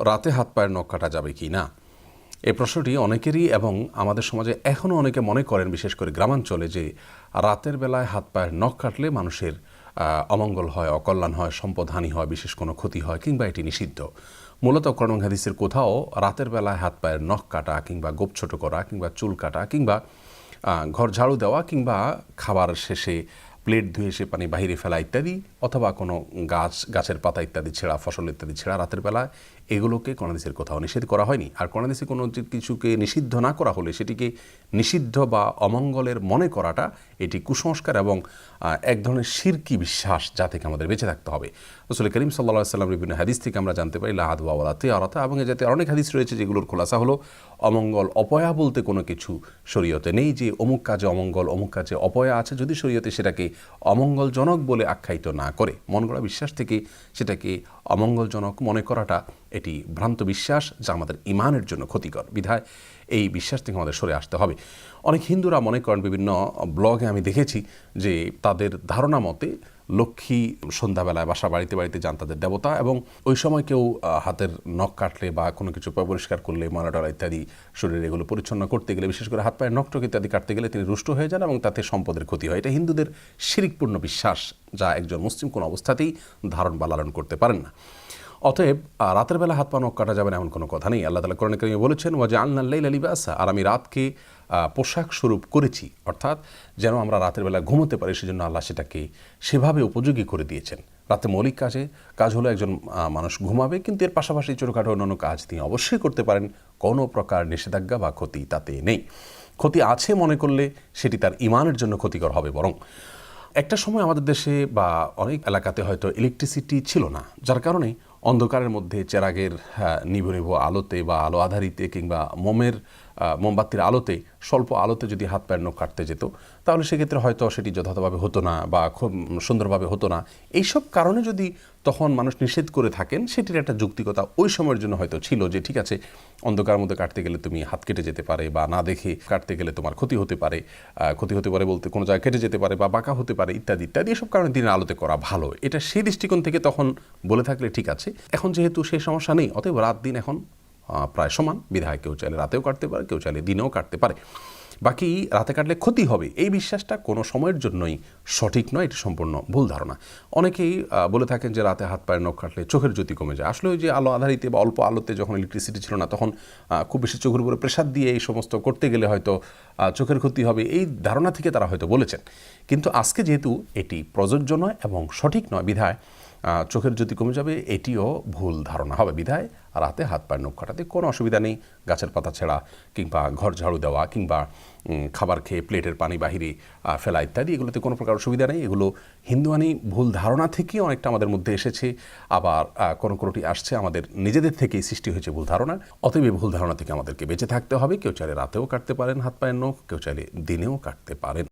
রাতে হাত পায়ের নখ কাটা যাবে কি না, এই প্রশ্নটি অনেকেরই এবং আমাদের সমাজে এখনও অনেকে মনে করেন, বিশেষ করে গ্রামাঞ্চলে, যে রাতের বেলায় হাত পায়ের নখ কাটলে মানুষের অমঙ্গল হয়, অকল্যাণ হয়, সম্পদহানি হয়, বিশেষ কোনো ক্ষতি হয়, কিংবা এটি নিষিদ্ধ। মূলত কোরআন হাদিসের কোথাও রাতের বেলায় হাত পায়ের নখ কাটা কিংবা গোপ ছোটো করা কিংবা চুল কাটা কিংবা ঘর ঝাড়ু দেওয়া কিংবা খাবার শেষে প্লেট ধুয়ে সে পানি বাহিরে ফেলা ইত্যাদি, অথবা কোনো গাছের পাতা ইত্যাদি ছেঁড়া, ফসল ইত্যাদি ছেঁড়া রাতের বেলায়, এগুলোকে কোরআন হাদিসের কোথাও নিষেধ করা হয়নি। আর কোরআন হাদিসে কোনো কিছুকে নিষিদ্ধ না করা হলে সেটিকে নিষিদ্ধ বা অমঙ্গলের মনে করাটা এটি কুসংস্কার এবং এক ধরনের শিরকি বিশ্বাস, যা থেকে আমাদের বেঁচে থাকতে হবে। রাসূল করিম সাল্লাল্লাহু আলাইহি ওয়াসাল্লাম বিভিন্ন হাদিস থেকে আমরা জানতে পারি লা আদওয়া ওয়ালা তিয়ারাতা, এবং এ জাতীয় অনেক হাদিস রয়েছে যেগুলোর খোলাসা হলো অমঙ্গল অপয়া বলতে কোনো কিছু শরীয়তে নেই, যে অমুক কাজে অমঙ্গল, অমুক কাজে অপয়া আছে। যদি শরীয়তে সেটাকে অমঙ্গলজনক বলে আখ্যায়িত না করে, মন গড়া বিশ্বাস থেকে সেটাকে অমঙ্গলজনক মনে করাটা এটি ভ্রান্ত বিশ্বাস, যা আমাদের ইমানের জন্য ক্ষতিকর। বিধায় এই বিশ্বাস থেকে আমাদের সরে আসতে হবে। অনেক হিন্দুরা মনে করেন, বিভিন্ন ব্লগে আমি দেখেছি যে তাদের ধারণা মতে লক্ষ্মী সন্ধ্যাবেলায় বাসা বাড়িতে বাড়িতে যান তাদের দেবতা, এবং ওই সময় কেউ হাতের নখ কাটলে বা কোনো কিছু পরিষ্কার করলে, ময়লা ইত্যাদি শরীরে এগুলো পরিচ্ছন্ন করতে গেলে, বিশেষ করে হাত পায়ের নখটক ইত্যাদি কাটতে গেলে তিনি রুষ্ট হয়ে যান এবং তাতে সম্পদের ক্ষতি হয়। এটা হিন্দুদের শিরকপূর্ণ বিশ্বাস, যা একজন মুসলিম কোনো অবস্থাতেই ধারণ বা লালন করতে পারেন না। অতএব রাতের বেলা হাত পা নখ কাটা যাবে না এমন কোনো কথা নেই। আল্লাহ তাআলা কোরআনে কারিমে বলেছেন, ওয়াজআলনাল লাইলা লিবাসা, আর আমি রাতকে পোশাক স্বরূপ করেছি, অর্থাৎ যেন আমরা রাতের বেলা ঘুমোতে পারি, সেজন্য আল্লাহ সেটাকে সেভাবে উপযোগী করে দিয়েছেন। রাতে মৌলিক কাজ হলো একজন মানুষ ঘুমাবে, কিন্তু এর পাশাপাশি ছোটোখাটো অন্যান্য কাজ তিনি অবশ্যই করতে পারেন। কোনো প্রকার নিষেধাজ্ঞা বা ক্ষতি তাতে নেই। ক্ষতি আছে মনে করলে সেটি তার ইমানের জন্য ক্ষতিকর হবে। বরং একটা সময় আমাদের দেশে বা অনেক এলাকাতে হয়তো ইলেকট্রিসিটি ছিল না, যার কারণে অন্ধকারের মধ্যে চেরাগের নিভু নিভু আলোতে বা আলো আধারিতে কিংবা মোমবাতির আলোতে, স্বল্প আলোতে যদি হাত পায়ের নখ কাটতে যেত, তাহলে সেক্ষেত্রে হয়তো সেটি যথাযথভাবে হতো না বা খুব সুন্দরভাবে হতো না। এইসব কারণে যদি তখন মানুষ নিষেধ করে থাকেন, সেটির একটা যৌক্তিকতা ওই সময়ের জন্য হয়তো ছিল, যে ঠিক আছে, অন্ধকারের মধ্যে কাটতে গেলে তুমি হাত কেটে যেতে পারে, বা না দেখে কাটতে গেলে তোমার ক্ষতি হতে পারে বলতে কোনো জায়গায় কেটে যেতে পারে বা বাঁকা হতে পারে ইত্যাদি ইত্যাদি। এসব কারণে দিনের আলোতে করা ভালো, এটা সেই দৃষ্টিকোণ থেকে তখন বলে থাকলে ঠিক আছে। এখন যেহেতু সেই সমস্যা নেই, অতএব রাত দিন এখন প্রায় সমান। বিধায় কেউ চাইলে রাতেও কাটতে পারে, কেউ চাইলে দিনেও কাটতে পারে। বাকি রাতে কাটলে ক্ষতি হবে, এই বিশ্বাসটা কোনো সময়ের জন্যই সঠিক নয়, এটি সম্পূর্ণ ভুল ধারণা। অনেকেই বলে থাকেন যে রাতে হাত পায়ের নখ কাটলে চোখের জ্যোতি কমে যায়। আসলে ওই যে আলো আধারিতে বা অল্প আলোতে, যখন ইলেকট্রিসিটি ছিল না, তখন খুব বেশি চোখের উপরে প্রেসার দিয়ে এই সমস্ত করতে গেলে হয়তো চোখের ক্ষতি হবে, এই ধারণা থেকে তারা হয়তো বলেছেন। কিন্তু আজকে যেহেতু এটি প্রযোজ্য নয় এবং সঠিক নয়, বিধায় চোখের জ্যোতি কমে যাবে, এটিও ভুল ধারণা হবে। বিধায় রাতে হাত পায়ের নখ কাটাতে কোনো অসুবিধা নেই। গাছের পাতা ছেঁড়া কিংবা ঘর ঝাড়ু দেওয়া কিংবা খাবার খেয়ে প্লেটের পানি বাহিরে ফেলা ইত্যাদি, এগুলোতে কোনো প্রকার অসুবিধা নেই। এগুলো হিন্দুয়ানি ভুল ধারণা থেকেই অনেকটা আমাদের মধ্যে এসেছে, আবার কোনোটি আসছে আমাদের নিজেদের থেকেই সৃষ্টি হয়েছে ভুল ধারণা। অতএব এই ভুল ধারণা থেকে আমাদেরকে বেঁচে থাকতে হবে। কেউ চাইলে রাতেও কাটতে পারেন হাত পায়ের নখ, কেউ চাইলে দিনেও কাটতে পারেন।